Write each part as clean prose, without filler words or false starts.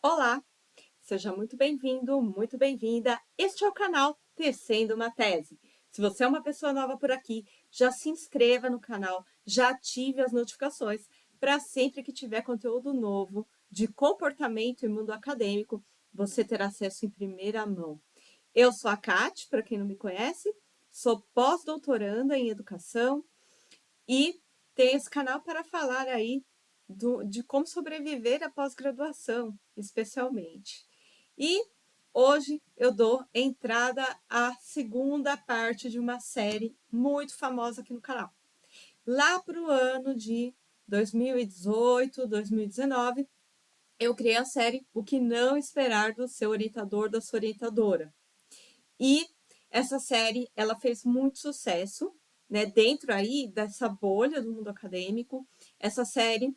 Olá, seja muito bem-vindo, muito bem-vinda. Este é o canal Tecendo uma Tese. Se você é uma pessoa nova por aqui, já se inscreva no canal, já ative as notificações para sempre que tiver conteúdo novo de comportamento e mundo acadêmico, você ter acesso em primeira mão. Eu sou a Kate, para quem não me conhece, sou pós-doutoranda em educação e tem esse canal para falar aí de como sobreviver à pós-graduação, especialmente. E hoje eu dou entrada à segunda parte de uma série muito famosa aqui no canal. Lá para o ano de 2018, 2019, eu criei a série O que não esperar do seu orientador, da sua orientadora. E essa série, ela fez muito sucesso, né? Dentro aí dessa bolha do mundo acadêmico, essa série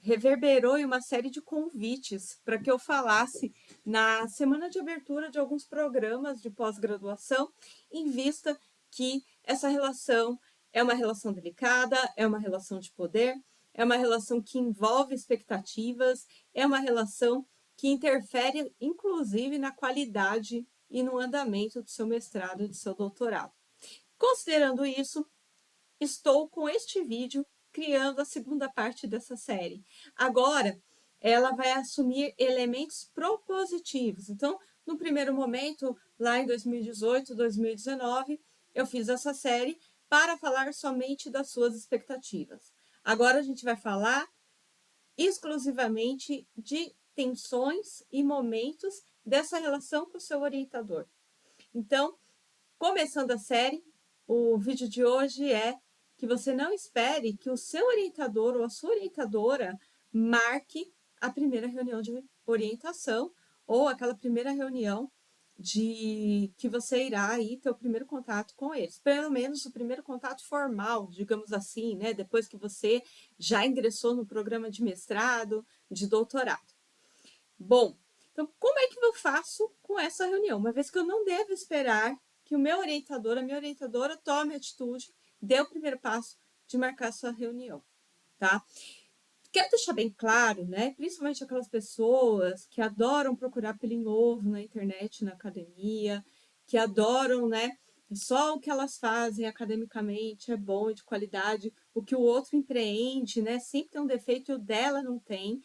reverberou em uma série de convites para que eu falasse na semana de abertura de alguns programas de pós-graduação, em vista que essa relação é uma relação delicada, é uma relação de poder, é uma relação que envolve expectativas, é uma relação que interfere, inclusive, na qualidade e no andamento do seu mestrado e do seu doutorado. Considerando isso, estou com este vídeo criando a segunda parte dessa série. Agora, ela vai assumir elementos propositivos. Então, no primeiro momento, lá em 2018, 2019, eu fiz essa série para falar somente das suas expectativas. Agora a gente vai falar exclusivamente de tensões e momentos dessa relação com o seu orientador. Então, começando a série, o vídeo de hoje é que você não espere que o seu orientador ou a sua orientadora marque a primeira reunião de orientação ou aquela primeira reunião de que você irá aí ter o primeiro contato com eles. Pelo menos o primeiro contato formal, digamos assim, né? Depois que você já ingressou no programa de mestrado, de doutorado. Bom, então como é que eu faço com essa reunião? Uma vez que eu não devo esperar que o meu orientador, a minha orientadora, tome a atitude, dê o primeiro passo de marcar sua reunião, tá? Quero deixar bem claro, né? Principalmente aquelas pessoas que adoram procurar pelo em ovo na internet, na academia, que adoram, né? Só o que elas fazem academicamente é bom e de qualidade, o que o outro empreende, né? Sempre tem um defeito e o dela não tem.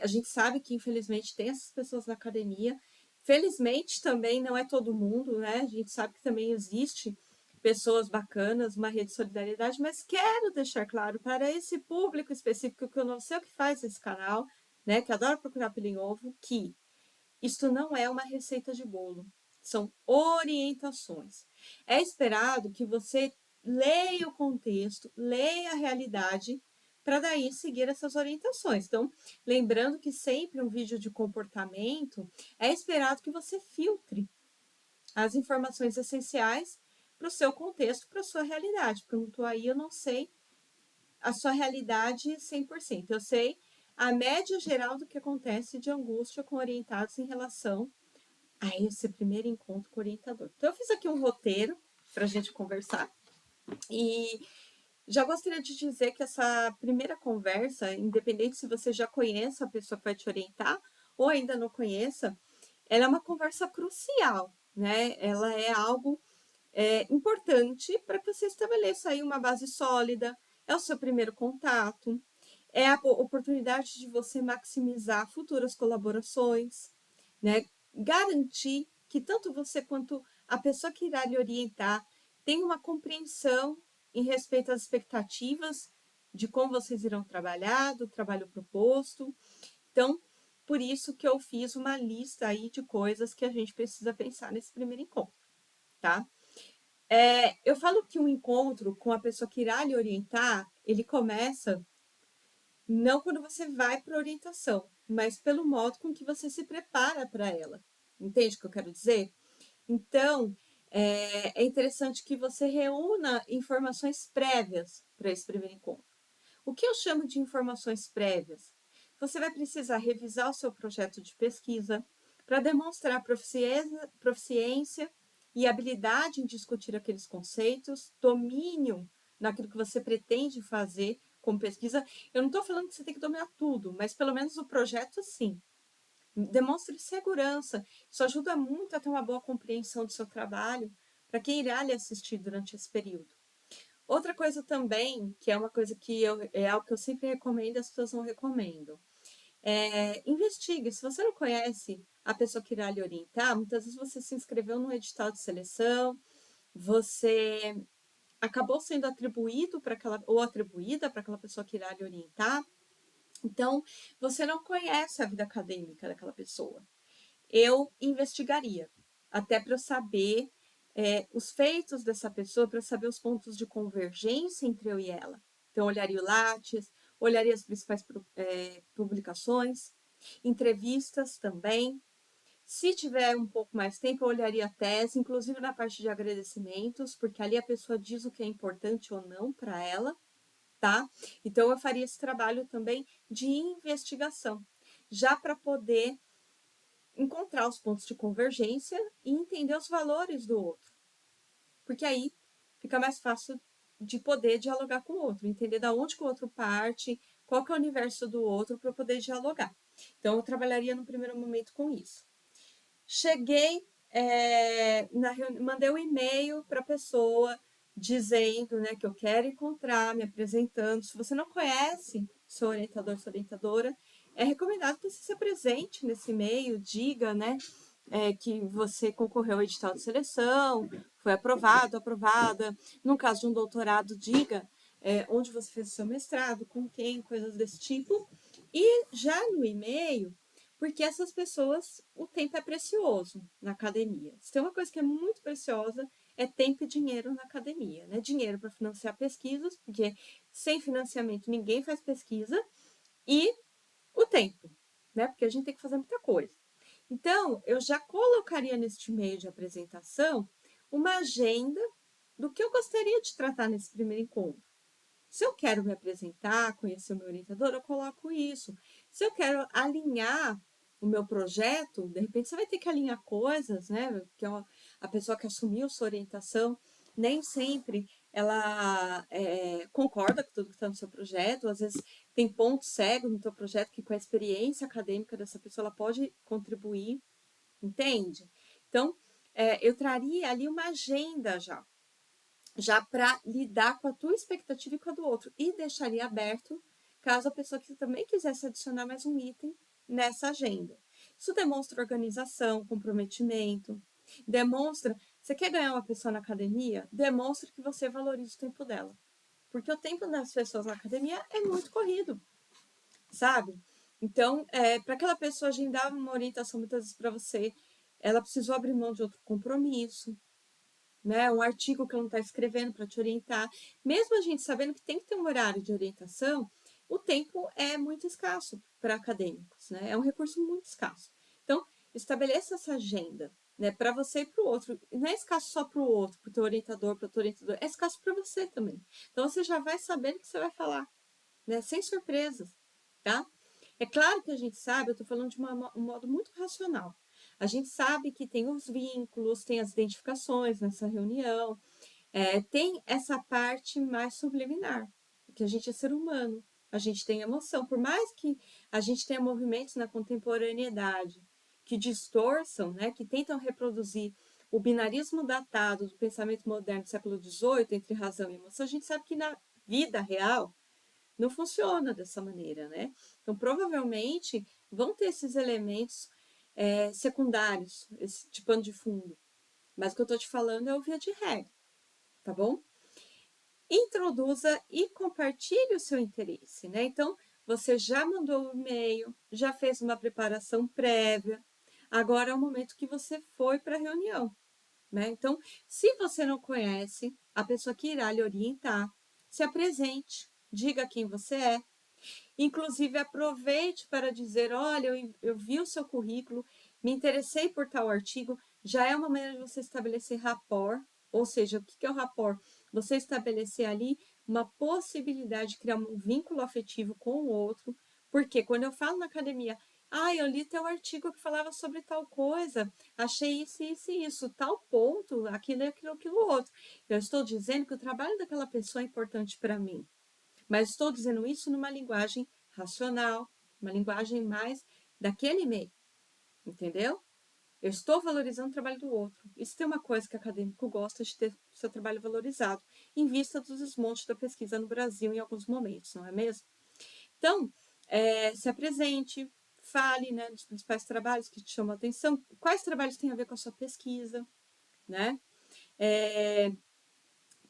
A gente sabe que, infelizmente, tem essas pessoas na academia. Felizmente, também não é todo mundo, né? A gente sabe que também existe pessoas bacanas, uma rede de solidariedade, mas quero deixar claro para esse público específico, que eu não sei o que faz esse canal, né, que adora procurar pelo em ovo, que isto não é uma receita de bolo, são orientações. É esperado que você leia o contexto, leia a realidade, para daí seguir essas orientações. Então, lembrando que sempre um vídeo de comportamento, é esperado que você filtre as informações essenciais para o seu contexto, para a sua realidade, porque eu não estou aí, eu não sei a sua realidade 100%. Eu sei a média geral do que acontece de angústia com orientados em relação a esse primeiro encontro com o orientador. Então, eu fiz aqui um roteiro para a gente conversar e já gostaria de dizer que essa primeira conversa, independente se você já conhece a pessoa que vai te orientar ou ainda não conheça, ela é uma conversa crucial, né? Ela é algo importante para que você estabeleça aí uma base sólida, é o seu primeiro contato, é a oportunidade de você maximizar futuras colaborações, né? Garantir que tanto você quanto a pessoa que irá lhe orientar tenha uma compreensão em respeito às expectativas de como vocês irão trabalhar, do trabalho proposto. Então, por isso que eu fiz uma lista aí de coisas que a gente precisa pensar nesse primeiro encontro, tá? Eu falo que um encontro com a pessoa que irá lhe orientar, ele começa não quando você vai para a orientação, mas pelo modo com que você se prepara para ela. Entende o que eu quero dizer? Então, é interessante que você reúna informações prévias para esse primeiro encontro. O que eu chamo de informações prévias? Você vai precisar revisar o seu projeto de pesquisa para demonstrar proficiência e habilidade em discutir aqueles conceitos, domínio naquilo que você pretende fazer como pesquisa. Eu não estou falando que você tem que dominar tudo, mas pelo menos o projeto sim. demonstre segurança. Isso ajuda muito a ter uma boa compreensão do seu trabalho para quem irá lhe assistir durante esse período. Outra coisa também, que é uma coisa que é algo que eu sempre recomendo, as pessoas não recomendam. Investigue. Se você não conhece a pessoa que irá lhe orientar, muitas vezes você se inscreveu num edital de seleção, você acabou sendo atribuído para aquela ou atribuída para aquela pessoa que irá lhe orientar. Então, você não conhece a vida acadêmica daquela pessoa. Eu investigaria, até para eu saber os feitos dessa pessoa, para eu saber os pontos de convergência entre eu e ela. Então, eu olharia o Lattes, olharia as principais publicações, entrevistas também. Se tiver um pouco mais tempo, eu olharia a tese, inclusive na parte de agradecimentos, porque ali a pessoa diz o que é importante ou não para ela, tá? Então, eu faria esse trabalho também de investigação, já para poder encontrar os pontos de convergência e entender os valores do outro. Porque aí fica mais fácil de poder dialogar com o outro, entender da onde que o outro parte, qual que é o universo do outro para poder dialogar. Então, eu trabalharia no primeiro momento com isso. Cheguei, mandei um e-mail para a pessoa dizendo, né, que eu quero encontrar, me apresentando. Se você não conhece seu orientador, sua orientadora, é recomendado que você se apresente nesse e-mail, diga, né, que você concorreu ao edital de seleção, foi aprovado, aprovada. No caso de um doutorado, diga onde você fez o seu mestrado, com quem, coisas desse tipo. E já no e-mail, porque essas pessoas, o tempo é precioso na academia. Se tem uma coisa que é muito preciosa, é tempo e dinheiro na academia, né? Dinheiro para financiar pesquisas, porque sem financiamento ninguém faz pesquisa, e o tempo, né? Porque a gente tem que fazer muita coisa. Então, eu já colocaria neste e-mail de apresentação uma agenda do que eu gostaria de tratar nesse primeiro encontro. Se eu quero me apresentar, conhecer o meu orientador, eu coloco isso. Se eu quero alinhar o meu projeto, de repente você vai ter que alinhar coisas, né? Porque a pessoa que assumiu sua orientação nem sempre ela concorda com tudo que está no seu projeto, às vezes tem pontos cegos no teu projeto que com a experiência acadêmica dessa pessoa ela pode contribuir, entende? Então, eu traria ali uma agenda já para lidar com a tua expectativa e com a do outro, e deixaria aberto caso a pessoa que também quisesse adicionar mais um item nessa agenda. Isso demonstra organização, comprometimento, demonstra, você quer ganhar uma pessoa na academia? Demonstra que você valoriza o tempo dela. Porque o tempo das pessoas na academia é muito corrido, sabe? Então, para aquela pessoa agendar uma orientação muitas vezes para você, ela precisou abrir mão de outro compromisso, né? Um artigo que ela não está escrevendo para te orientar. Mesmo a gente sabendo que tem que ter um horário de orientação, o tempo é muito escasso para acadêmicos, né? É um recurso muito escasso. Então, estabeleça essa agenda, né? Para você e para o outro. Não é escasso só para o outro, para o teu orientador, para o teu orientador. É escasso para você também. Então, você já vai sabendo o que você vai falar, né? Sem surpresas, tá? É claro que a gente sabe, eu estou falando de um modo muito racional. A gente sabe que tem os vínculos, tem as identificações nessa reunião, tem essa parte mais subliminar, que a gente é ser humano, a gente tem emoção. Por mais que a gente tenha movimentos na contemporaneidade que distorçam, né, que tentam reproduzir o binarismo datado do pensamento moderno do século XVIII entre razão e emoção, a gente sabe que na vida real não funciona dessa maneira, né? Então, provavelmente, vão ter esses elementos secundários, esse de pano de fundo. Mas o que eu estou te falando é o via de regra, tá bom? Introduza e compartilhe o seu interesse, né? Então, você já mandou o e-mail, já fez uma preparação prévia, agora é o momento que você foi para a reunião, né? Então, se você não conhece a pessoa que irá lhe orientar, se apresente, diga quem você é. Inclusive, aproveite para dizer, olha, eu vi o seu currículo, me interessei por tal artigo, já é uma maneira de você estabelecer rapport, ou seja, o que é o rapport? Você estabelecer ali uma possibilidade de criar um vínculo afetivo com o outro, porque quando eu falo na academia, eu li teu artigo que falava sobre tal coisa, achei isso, isso e isso, tal ponto, aquilo, aquilo, aquilo outro. Eu estou dizendo que o trabalho daquela pessoa é importante para mim. Mas estou dizendo isso numa linguagem racional, uma linguagem mais daquele meio. entendeu? Eu estou valorizando o trabalho do outro. Isso tem uma coisa que o acadêmico gosta de ter o seu trabalho valorizado, em vista dos desmontes da pesquisa no Brasil em alguns momentos, não é mesmo? Então, se apresente, fale, né, dos principais trabalhos que te chamam a atenção, quais trabalhos têm a ver com a sua pesquisa, né?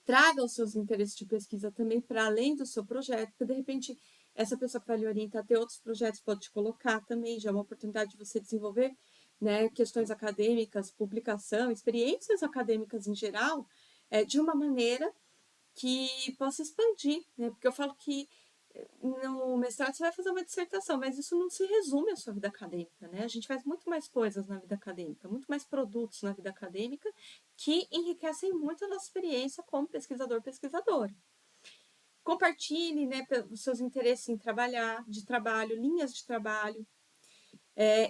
Traga os seus interesses de pesquisa também para além do seu projeto, porque de repente essa pessoa que vai lhe orientar a ter outros projetos pode te colocar também, já é uma oportunidade de você desenvolver, né, questões acadêmicas, publicação, experiências acadêmicas em geral, de uma maneira que possa expandir, né? Porque eu falo que no mestrado você vai fazer uma dissertação, mas isso não se resume à sua vida acadêmica, né? A gente faz muito mais coisas na vida acadêmica, muito mais produtos na vida acadêmica que enriquecem muito a nossa experiência como pesquisador, pesquisadora. Compartilhe, né, os seus interesses em trabalhar, de trabalho, linhas de trabalho,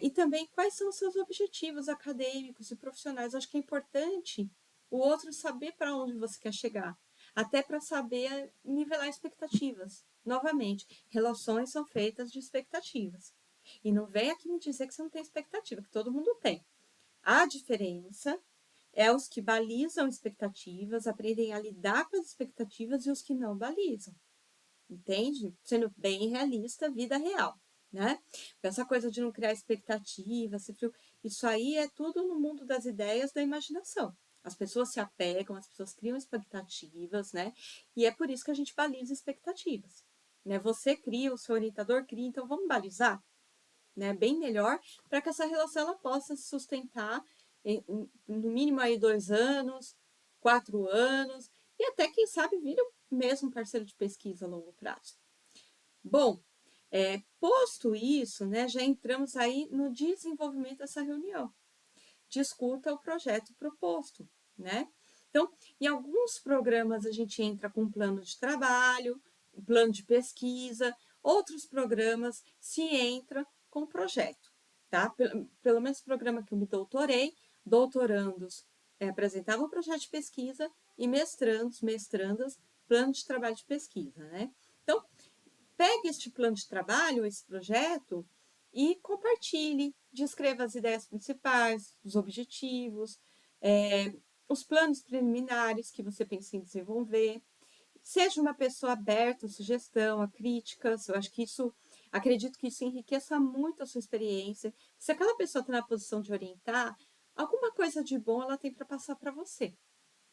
e também quais são os seus objetivos acadêmicos e profissionais. Eu acho que é importante o outro saber para onde você quer chegar, até para saber nivelar expectativas. Novamente, relações são feitas de expectativas. E não vem aqui me dizer que você não tem expectativa, que todo mundo tem. A diferença é os que balizam expectativas, aprendem a lidar com as expectativas e os que não balizam. Entende? Sendo bem realista, vida real, né? Essa coisa de não criar expectativa, isso aí é tudo no mundo das ideias, da imaginação. As pessoas se apegam, as pessoas criam expectativas, né? E é por isso que a gente baliza expectativas. Né? Você cria, o seu orientador cria, então vamos balizar, né? Bem melhor, para que essa relação ela possa se sustentar no mínimo aí 2 anos, 4 anos, e até, quem sabe, vira mesmo parceiro de pesquisa a longo prazo. Bom, posto isso, né, já entramos aí no desenvolvimento dessa reunião. Discuta o projeto proposto, né? Então, em alguns programas a gente entra com um plano de trabalho, um plano de pesquisa, outros programas se entra com projeto, tá? Pelo menos o programa que eu me doutorei, doutorandos apresentavam projeto de pesquisa e mestrandas, plano de trabalho de pesquisa, né? Então, pegue este plano de trabalho, esse projeto, e compartilhe, descreva as ideias principais, os objetivos, os planos preliminares que você pensa em desenvolver. Seja uma pessoa aberta à sugestão, a críticas. Eu acho que acredito que isso enriqueça muito a sua experiência. Se aquela pessoa está na posição de orientar, alguma coisa de bom ela tem para passar para você.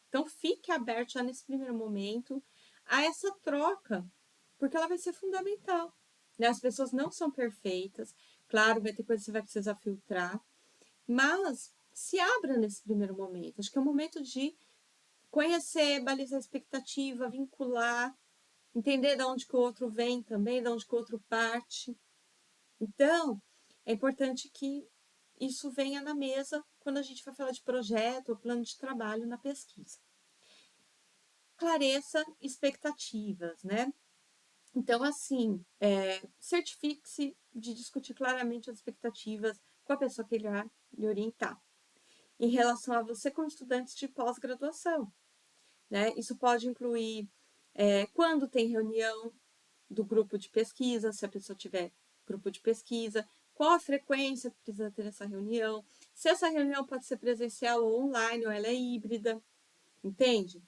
Então, fique aberto já nesse primeiro momento a essa troca, porque ela vai ser fundamental. Né? As pessoas não são perfeitas, claro, vai ter coisas que você vai precisar filtrar, mas se abra nesse primeiro momento. Acho que é o momento de conhecer, balizar a expectativa, vincular, entender de onde que o outro vem também, de onde que o outro parte. Então, é importante que isso venha na mesa quando a gente vai falar de projeto ou plano de trabalho na pesquisa. Clareça expectativas, né? Então, assim, certifique-se de discutir claramente as expectativas com a pessoa que ele vai lhe orientar. Em relação a você como estudante de pós-graduação, né? Isso pode incluir quando tem reunião do grupo de pesquisa, se a pessoa tiver grupo de pesquisa, qual a frequência que precisa ter essa reunião, se essa reunião pode ser presencial ou online, ou ela é híbrida, entende?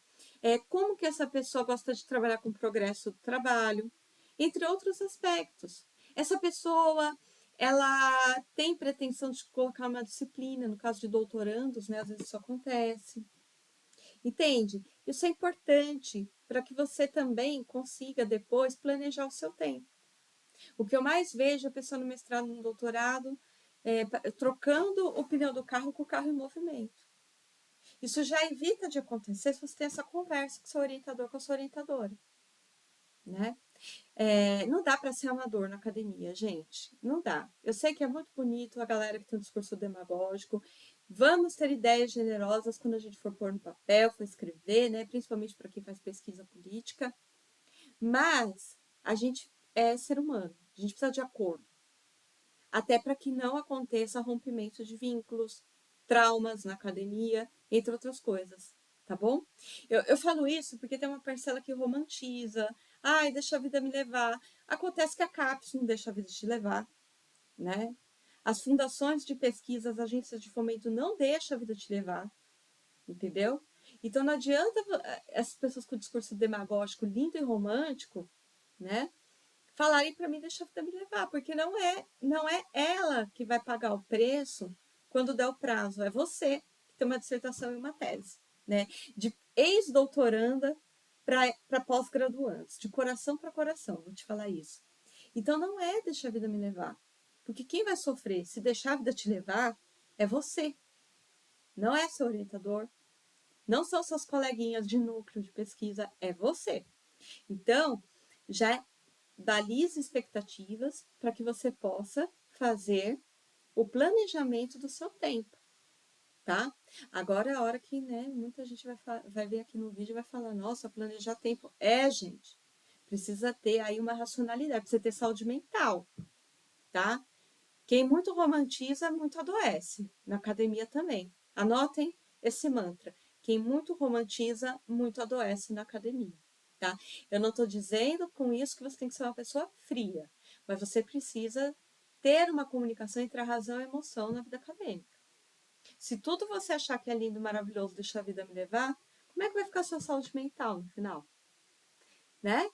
Como que essa pessoa gosta de trabalhar com o progresso do trabalho, entre outros aspectos. Essa pessoa, ela tem pretensão de colocar uma disciplina, no caso de doutorandos, né? Às vezes isso acontece. Entende? Isso é importante para que você também consiga depois planejar o seu tempo. O que eu mais vejo é a pessoa no mestrado, no doutorado, trocando o pneu do carro com o carro em movimento. Isso já evita de acontecer se você tem essa conversa com o seu orientador, com a sua orientadora. Né? Não dá para ser amador na academia, gente. Não dá. Eu sei que é muito bonito a galera que tem um discurso demagógico. Vamos ter ideias generosas quando a gente for pôr no papel, for escrever, né? Principalmente para quem faz pesquisa política. Mas a gente é ser humano. A gente precisa de acordo. Até para que não aconteça rompimento de vínculos, traumas na academia, entre outras coisas. Tá bom? Eu falo isso porque tem uma parcela que romantiza. Ai, deixa a vida me levar. Acontece que a CAPES não deixa a vida te levar, né? As fundações de pesquisa, as agências de fomento não deixam a vida te levar, entendeu? Então não adianta essas pessoas com discurso demagógico lindo e romântico, né, falarem para mim deixa a vida me levar, porque não é ela que vai pagar o preço quando der o prazo, é você que tem uma dissertação e uma tese, né, de ex-doutoranda para pós-graduandos, de coração para coração, vou te falar isso. Então não é deixar a vida me levar, porque quem vai sofrer se deixar a vida te levar é você, não é seu orientador, não são seus coleguinhas de núcleo de pesquisa, é você. Então, já balize expectativas para que você possa fazer o planejamento do seu tempo, tá? Agora é a hora que, né, muita gente vai ver aqui no vídeo e vai falar, nossa, planejar tempo. É, gente, precisa ter aí uma racionalidade, precisa ter saúde mental, tá? Quem muito romantiza, muito adoece. Na academia também. Anotem esse mantra. Quem muito romantiza, muito adoece na academia. Tá? Eu não estou dizendo com isso que você tem que ser uma pessoa fria, mas você precisa ter uma comunicação entre a razão e a emoção na vida acadêmica. Se tudo você achar que é lindo, maravilhoso, deixa a vida me levar, como é que vai ficar a sua saúde mental no final? Né?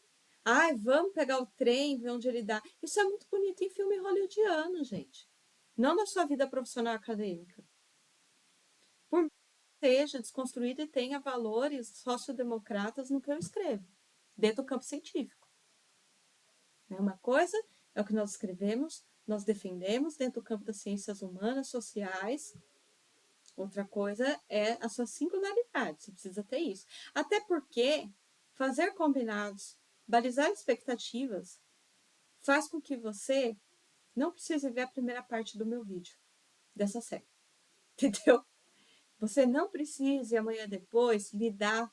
Ai, vamos pegar o trem, ver onde ele dá. Isso é muito bonito em filme hollywoodiano, gente. Não na sua vida profissional acadêmica. Por mais que seja desconstruído e tenha valores sociodemocratas no que eu escrevo, dentro do campo científico. Uma coisa é o que nós escrevemos, nós defendemos dentro do campo das ciências humanas, sociais. Outra coisa é a sua singularidade, você precisa ter isso. Até porque fazer combinados, balizar expectativas, faz com que você não precise ver a primeira parte do meu vídeo, dessa série. Entendeu? Você não precisa, amanhã depois, lidar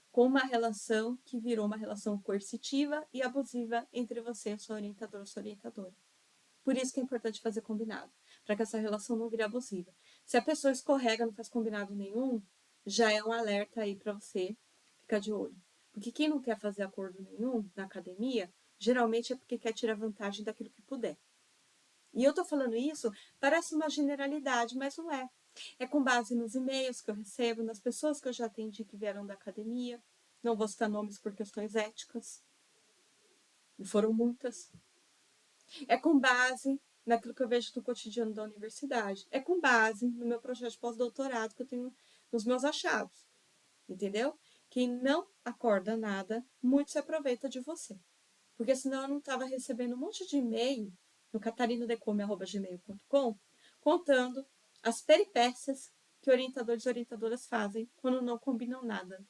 com uma relação que virou uma relação coercitiva e abusiva entre você e sua orientadora ou sua orientadora. Por isso que é importante fazer combinado, para que essa relação não vire abusiva. Se a pessoa escorrega, não faz combinado nenhum, já é um alerta aí para você ficar de olho. Porque quem não quer fazer acordo nenhum na academia, geralmente é porque quer tirar vantagem daquilo que puder. E eu estou falando isso, parece uma generalidade, mas não é. É com base nos e-mails que eu recebo, nas pessoas que eu já atendi que vieram da academia. Não vou citar nomes por questões éticas. E foram muitas. É com base naquilo que eu vejo no cotidiano da universidade. É com base no meu projeto de pós-doutorado que eu tenho nos meus achados. Entendeu? Quem não acorda nada, muito se aproveita de você. Porque senão eu não estava recebendo um monte de e-mail no catarinodecome@gmail.com contando as peripécias que orientadores e orientadoras fazem quando não combinam nada.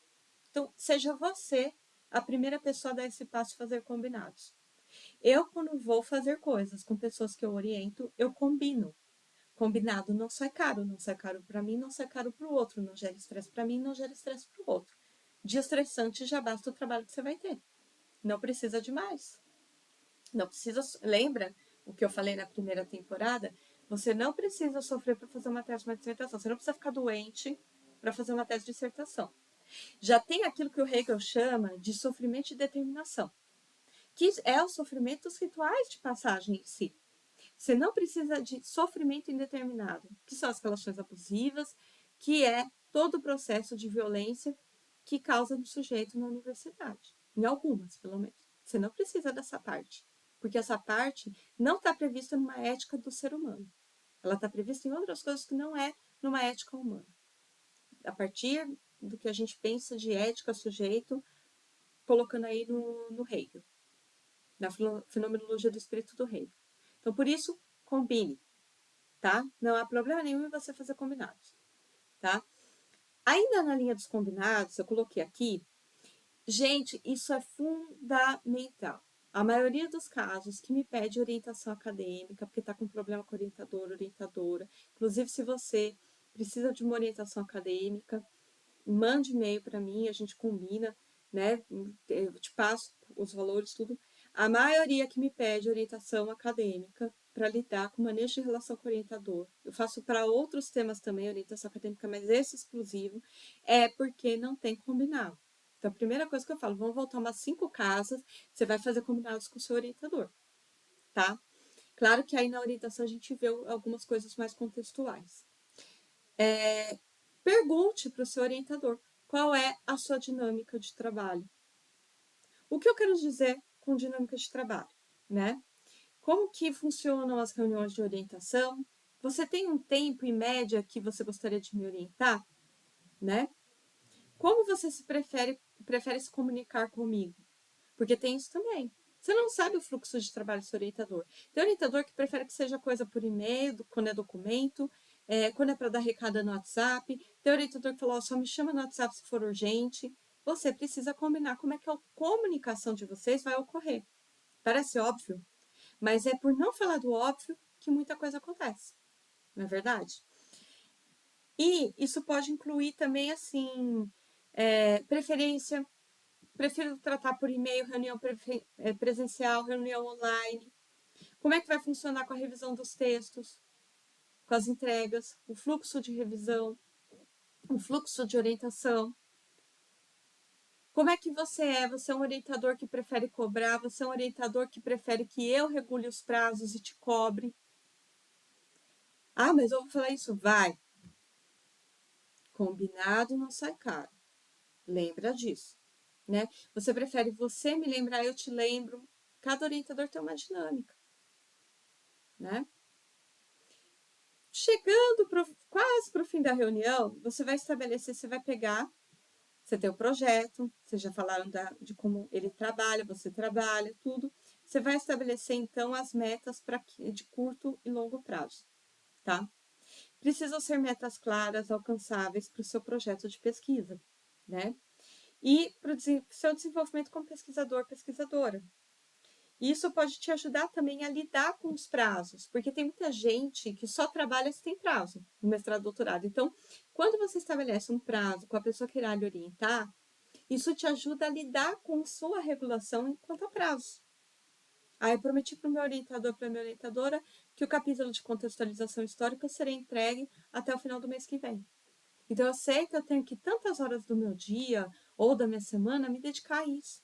Então, seja você a primeira pessoa a dar esse passo e fazer combinados. Eu, quando vou fazer coisas com pessoas que eu oriento, eu combino. Combinado não sai caro, não sai caro para mim, não sai caro para o outro, não gera estresse para mim, não gera estresse para o outro. Dia estressante já basta o trabalho que você vai ter. Não precisa de mais. Não precisa. Lembra o que eu falei na primeira temporada? Você não precisa sofrer para fazer uma tese de uma dissertação. Você não precisa ficar doente para fazer uma tese de dissertação. Já tem aquilo que o Hegel chama de sofrimento de determinação, que é o sofrimento dos rituais de passagem em si. Você não precisa de sofrimento indeterminado, que são as relações abusivas, que é todo o processo de violência que causa no sujeito na universidade. Em algumas, pelo menos. Você não precisa dessa parte, porque essa parte não está prevista numa ética do ser humano. Ela está prevista em outras coisas que não é numa ética humana. A partir do que a gente pensa de ética sujeito, colocando aí no Hegel, na fenomenologia do espírito do Hegel. Então, por isso, combine, tá? Não há problema nenhum em você fazer combinados, tá? Ainda na linha dos combinados, eu coloquei aqui, gente, isso é fundamental. A maioria dos casos que me pede orientação acadêmica, porque está com problema com orientador, orientadora, inclusive se você precisa de uma orientação acadêmica, mande e-mail para mim, a gente combina, né? Eu te passo os valores, tudo. A maioria que me pede orientação acadêmica para lidar com manejo de relação com o orientador. Eu faço para outros temas também, orientação acadêmica, mas esse exclusivo é porque não tem combinado. Então, a primeira coisa que eu falo, vamos voltar umas 5 casas, você vai fazer combinados com o seu orientador, tá? Claro que aí na orientação a gente vê algumas coisas mais contextuais. Pergunte para o seu orientador qual é a sua dinâmica de trabalho. O que eu quero dizer com dinâmica de trabalho, né? Como que funcionam as reuniões de orientação? Você tem um tempo em média que você gostaria de me orientar, né? Como você prefere se comunicar comigo? Porque tem isso também. Você não sabe o fluxo de trabalho do seu orientador. Tem orientador que prefere que seja coisa por e-mail, quando é documento, quando é para dar recado no WhatsApp. Tem orientador que falou, só me chama no WhatsApp se for urgente. Você precisa combinar como é que a comunicação de vocês vai ocorrer. Parece óbvio, mas é por não falar do óbvio que muita coisa acontece. Não é verdade? E isso pode incluir também, assim, preferência. Prefiro tratar por e-mail, reunião presencial, reunião online. Como é que vai funcionar com a revisão dos textos, com as entregas, o fluxo de revisão, o fluxo de orientação? Como é que você é? Você é um orientador que prefere cobrar? Você é um orientador que prefere que eu regule os prazos e te cobre? Ah, mas eu vou falar isso? Vai. Combinado não sai caro. Lembra disso, né? Você prefere você me lembrar, eu te lembro. Cada orientador tem uma dinâmica, né? Chegando quase para o fim da reunião, você vai estabelecer, você vai pegar, você tem o projeto, vocês já falaram de como ele trabalha, você trabalha, tudo. Você vai estabelecer, então, as metas de curto e longo prazo, tá? Precisam ser metas claras, alcançáveis para o seu projeto de pesquisa, né? E para o seu desenvolvimento como pesquisador, pesquisadora. Isso pode te ajudar também a lidar com os prazos, porque tem muita gente que só trabalha se tem prazo no mestrado e doutorado. Então, quando você estabelece um prazo com a pessoa que irá lhe orientar, isso te ajuda a lidar com sua regulação enquanto a prazo. Aí eu prometi para o meu orientador, para a minha orientadora, que o capítulo de contextualização histórica será entregue até o final do mês que vem. Então, eu sei que eu tenho que tantas horas do meu dia ou da minha semana me dedicar a isso.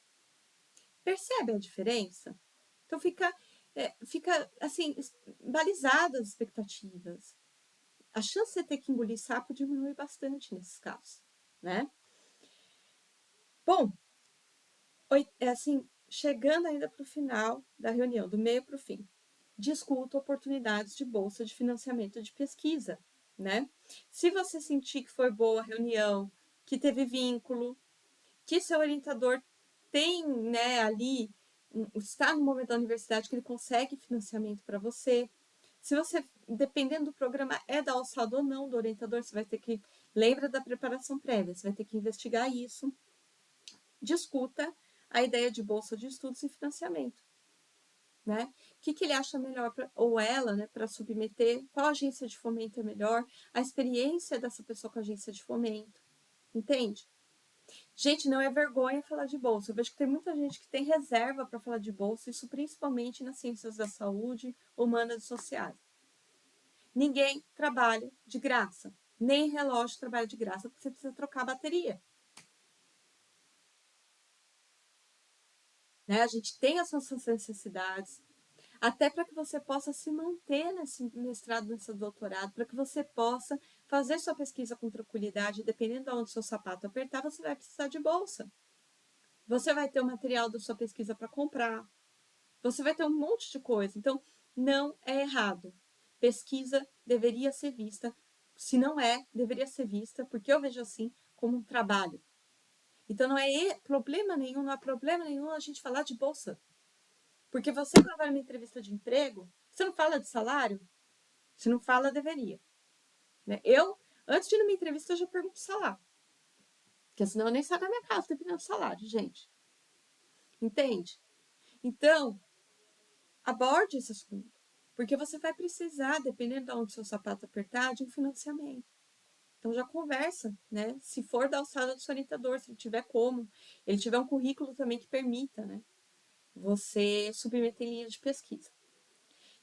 Percebe a diferença? Então, fica assim, balizadas as expectativas. A chance de você ter que engolir sapo diminui bastante nesses casos, né? Bom, assim, chegando ainda para o final da reunião, do meio para o fim, discuta oportunidades de bolsa de financiamento de pesquisa, né? Se você sentir que foi boa a reunião, que teve vínculo, que seu orientador tem, né, ali, está no momento da universidade que ele consegue financiamento para você. Se você, dependendo do programa, é da alçada ou não do orientador, você vai ter que, lembra da preparação prévia, você vai ter que investigar isso. Discuta a ideia de bolsa de estudos e financiamento, né? O que ele acha melhor, ou ela, né, para submeter, qual agência de fomento é melhor, a experiência dessa pessoa com a agência de fomento, entende? Gente, não é vergonha falar de bolsa. Eu vejo que tem muita gente que tem reserva para falar de bolsa, isso principalmente nas ciências da saúde, humanas e sociais. Ninguém trabalha de graça. Nem relógio trabalha de graça, porque você precisa trocar a bateria. Né? A gente tem as nossas necessidades, até para que você possa se manter nesse mestrado, nesse doutorado, para que você possa fazer sua pesquisa com tranquilidade, dependendo de onde o seu sapato apertar, você vai precisar de bolsa. Você vai ter o material da sua pesquisa para comprar. Você vai ter um monte de coisa. Então, não é errado. Pesquisa deveria ser vista, se não é, deveria ser vista, porque eu vejo assim, como um trabalho. Então, não é problema nenhum, não há problema nenhum a gente falar de bolsa. Porque você, quando vai numa entrevista de emprego, você não fala de salário? Se não fala, deveria. Né? Eu, antes de ir numa entrevista, eu já pergunto salário. Porque senão eu nem saio da minha casa dependendo do salário, gente. Entende? Então, aborde esse assunto. Porque você vai precisar, dependendo de onde seu sapato apertar, de um financiamento. Então já conversa, né? Se for da alçada do seu orientador, se ele tiver como. Ele tiver um currículo também que permita, né? Você submeter em linha de pesquisa.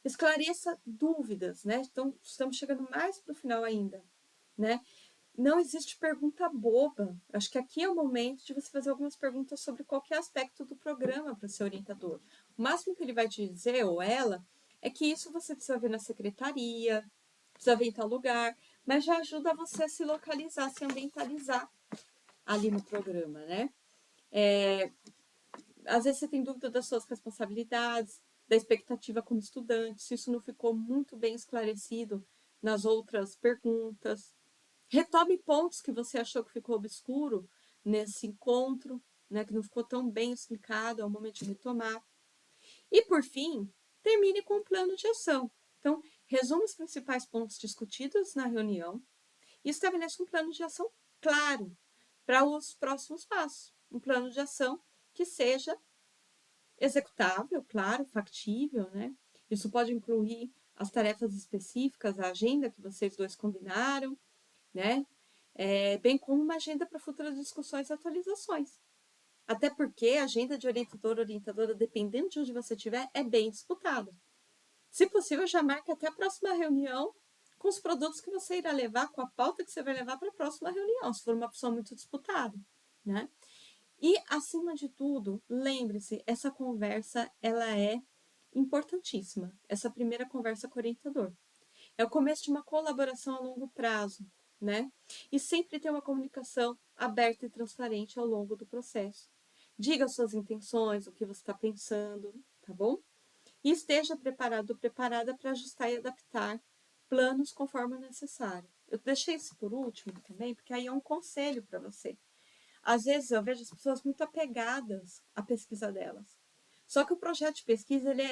Esclareça dúvidas, né? Então, estamos chegando mais para o final ainda, né? Não existe pergunta boba. Acho que aqui é o momento de você fazer algumas perguntas sobre qualquer aspecto do programa para o seu orientador. O máximo que ele vai te dizer, ou ela, é que isso você precisa ver na secretaria, precisa ver em tal lugar, mas já ajuda você a se localizar, se ambientalizar ali no programa, né? Às vezes você tem dúvida das suas responsabilidades, da expectativa como estudante, se isso não ficou muito bem esclarecido nas outras perguntas. Retome pontos que você achou que ficou obscuro nesse encontro, né, que não ficou tão bem explicado, é o momento de retomar. E, por fim, termine com um plano de ação. Então, resuma os principais pontos discutidos na reunião e estabeleça um plano de ação claro para os próximos passos. Um plano de ação que seja executável, claro, factível, né? Isso pode incluir as tarefas específicas, a agenda que vocês dois combinaram, né? Bem como uma agenda para futuras discussões e atualizações. Até porque a agenda de orientadora, dependendo de onde você estiver, é bem disputada. Se possível, já marque até a próxima reunião com os produtos que você irá levar, com a pauta que você vai levar para a próxima reunião, se for uma opção muito disputada, né? E, acima de tudo, lembre-se, essa conversa, ela é importantíssima. Essa primeira conversa com o orientador. É o começo de uma colaboração a longo prazo, né? E sempre ter uma comunicação aberta e transparente ao longo do processo. Diga suas intenções, o que você está pensando, tá bom? E esteja preparado ou preparada para ajustar e adaptar planos conforme necessário. Eu deixei isso por último também, porque aí é um conselho para você. Às vezes eu vejo as pessoas muito apegadas à pesquisa delas. Só que o projeto de pesquisa, ele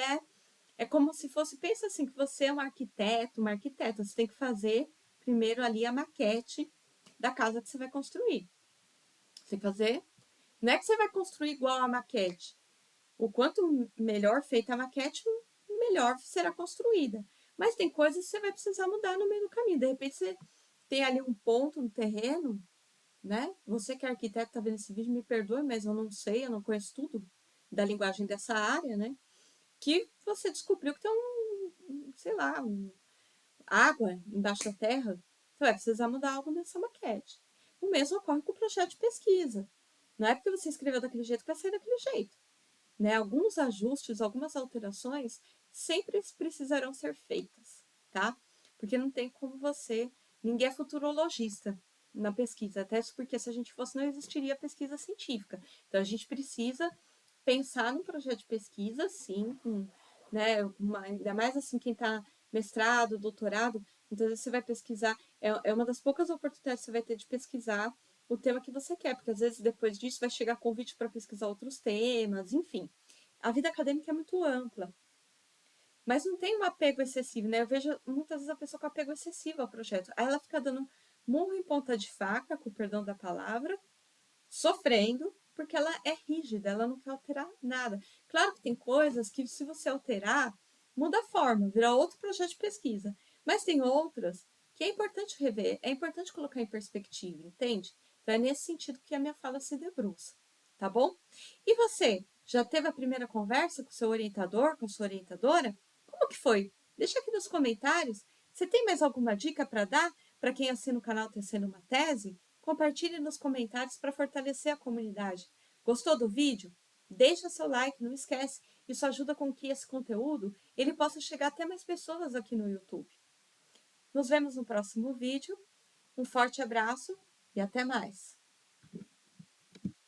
é como se fosse, pensa assim, que você é um arquiteto, uma arquiteta, você tem que fazer primeiro ali a maquete da casa que você vai construir. Você tem que fazer, não é que você vai construir igual a maquete. O quanto melhor feita a maquete, melhor será construída. Mas tem coisas que você vai precisar mudar no meio do caminho. De repente você tem ali um ponto no terreno, né? Você que é arquiteto está vendo esse vídeo, me perdoe, mas eu não sei, eu não conheço tudo da linguagem dessa área, né? Que você descobriu que tem sei lá, água embaixo da terra, você vai precisar mudar algo nessa maquete. O mesmo ocorre com o projeto de pesquisa. Não é porque você escreveu daquele jeito que vai sair daquele jeito. Né? Alguns ajustes, algumas alterações sempre precisarão ser feitas, tá? Porque não tem como você. Ninguém é futurologista na pesquisa, até porque se a gente fosse, não existiria pesquisa científica. Então a gente precisa pensar num projeto de pesquisa, sim, né? Ainda mais assim, quem está mestrado, doutorado, então você vai pesquisar, é uma das poucas oportunidades que você vai ter de pesquisar o tema que você quer, porque às vezes depois disso vai chegar convite para pesquisar outros temas, enfim. A vida acadêmica é muito ampla, mas não tem um apego excessivo, né? Eu vejo muitas vezes a pessoa com apego excessivo ao projeto. Aí ela fica dando murro em ponta de faca, com o perdão da palavra, sofrendo, porque ela é rígida, ela não quer alterar nada. Claro que tem coisas que, se você alterar, muda a forma, vira outro projeto de pesquisa. Mas tem outras que é importante rever, é importante colocar em perspectiva, entende? Então é nesse sentido que a minha fala se debruça, tá bom? E você, já teve a primeira conversa com o seu orientador, com a sua orientadora? Como que foi? Deixa aqui nos comentários. Você tem mais alguma dica para dar para quem assina o canal Tecendo uma Tese? Compartilhe nos comentários para fortalecer a comunidade. Gostou do vídeo? Deixa seu like, não esquece. Isso ajuda com que esse conteúdo ele possa chegar até mais pessoas aqui no YouTube. Nos vemos no próximo vídeo. Um forte abraço e até mais!